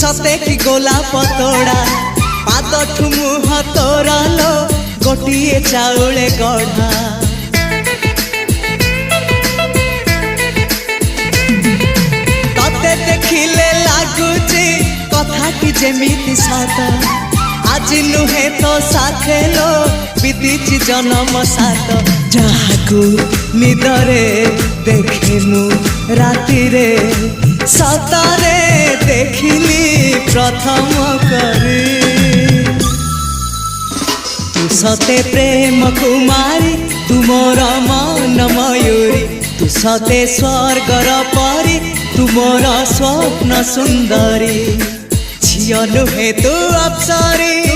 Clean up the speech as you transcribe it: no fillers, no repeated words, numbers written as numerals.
सते कि गोलाप तोड़ा पाद ठुमुह तोरा लो गोटिए चाउले गढ़ा तते देखिले लागुची कथाटी जेमिति सात आज नुहे तो साथे लो बीतीची जन्म सात जहाकू निदरे देखे मु राति रे सतरे देखिली प्रथम करी तू सते प्रेम कुमारी तू मोर मन मयूरी तू सते स्वर्गर परी तू मोर स्वप्न सुंदरी झियो नुहे तू अप्सरी